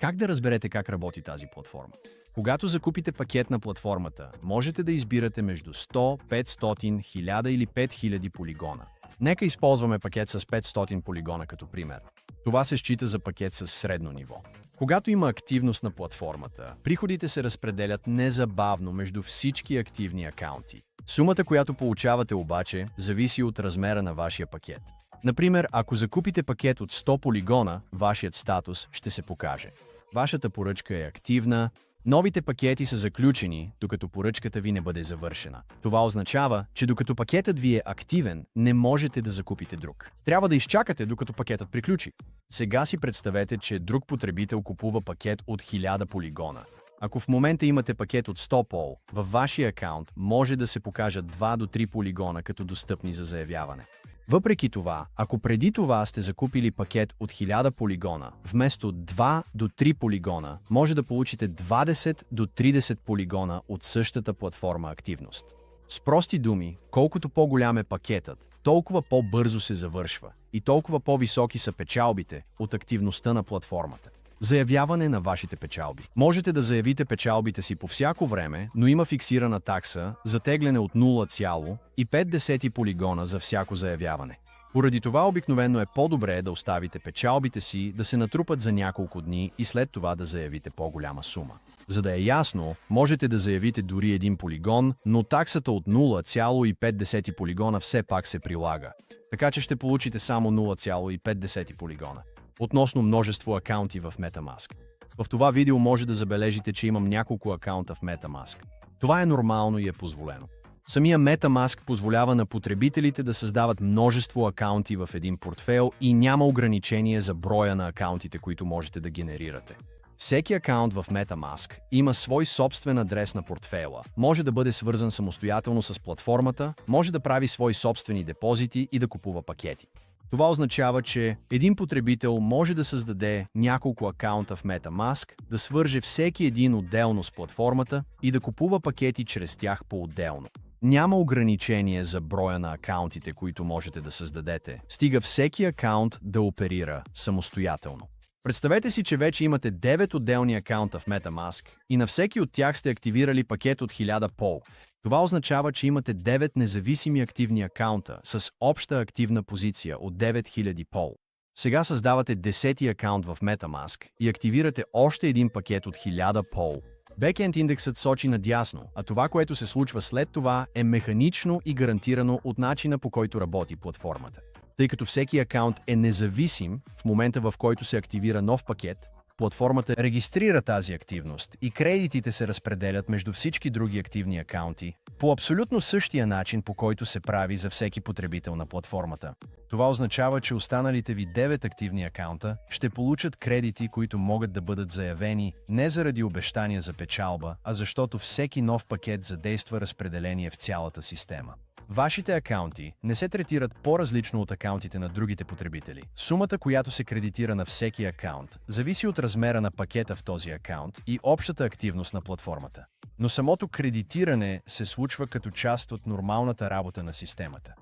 Как да разберете как работи тази платформа? Когато закупите пакет на платформата, можете да избирате между 100, 500, 1000 или 5000 полигона. Нека използваме пакет с 500 полигона като пример. Това се счита за пакет с средно ниво. Когато има активност на платформата, приходите се разпределят незабавно между всички активни акаунти. Сумата, която получавате обаче, зависи от размера на вашия пакет. Например, ако закупите пакет от 100 полигона, вашият статус ще се покаже. Вашата поръчка е активна, новите пакети са заключени, докато поръчката ви не бъде завършена. Това означава, че докато пакетът ви е активен, не можете да закупите друг. Трябва да изчакате, докато пакетът приключи. Сега си представете, че друг потребител купува пакет от 1000 полигона. Ако в момента имате пакет от 100 пол, във вашия акаунт може да се покажат 2 до 3 полигона като достъпни за заявяване. Въпреки това, ако преди това сте закупили пакет от 1000 полигона, вместо 2 до 3 полигона, може да получите 20 до 30 полигона от същата платформа активност. С прости думи, колкото по-голям е пакетът, толкова по-бързо се завършва и толкова по-високи са печалбите от активността на платформата. Заявяване на вашите печалби. Можете да заявите печалбите си по всяко време, но има фиксирана такса за тегляне от 0,5 полигона за всяко заявяване. Поради това обикновено е по-добре да оставите печалбите си да се натрупат за няколко дни и след това да заявите по-голяма сума. За да е ясно, можете да заявите дори един полигон, но таксата от 0,5 полигона все пак се прилага. Така че ще получите само 0,5 полигона. Относно множество акаунти в MetaMask. В това видео може да забележите, че имам няколко акаунта в MetaMask. Това е нормално и е позволено. Самия MetaMask позволява на потребителите да създават множество акаунти в един портфейл и няма ограничение за броя на акаунтите, които можете да генерирате. Всеки акаунт в MetaMask има свой собствен адрес на портфейла, може да бъде свързан самостоятелно с платформата, може да прави свои собствени депозити и да купува пакети. Това означава, че един потребител може да създаде няколко акаунта в MetaMask, да свърже всеки един отделно с платформата и да купува пакети чрез тях по-отделно. Няма ограничение за броя на акаунтите, които можете да създадете, стига всеки акаунт да оперира самостоятелно. Представете си, че вече имате 9 отделни акаунта в MetaMask и на всеки от тях сте активирали пакет от 1000 пол. Това означава, че имате 9 независими активни акаунта с обща активна позиция от 9000 пол. Сега създавате 10-ти акаунт в MetaMask и активирате още един пакет от 1000 пол. Бекенд индексът сочи надясно, а това, което се случва след това, е механично и гарантирано от начина, по който работи платформата. Тъй като всеки акаунт е независим, в момента в който се активира нов пакет, платформата регистрира тази активност и кредитите се разпределят между всички други активни акаунти по абсолютно същия начин, по който се прави за всеки потребител на платформата. Това означава, че останалите ви 9 активни акаунта ще получат кредити, които могат да бъдат заявени не заради обещания за печалба, а защото всеки нов пакет задейства разпределение в цялата система. Вашите акаунти не се третират по-различно от акаунтите на другите потребители. Сумата, която се кредитира на всеки акаунт, зависи от размера на пакета в този акаунт и общата активност на платформата. Но самото кредитиране се случва като част от нормалната работа на системата.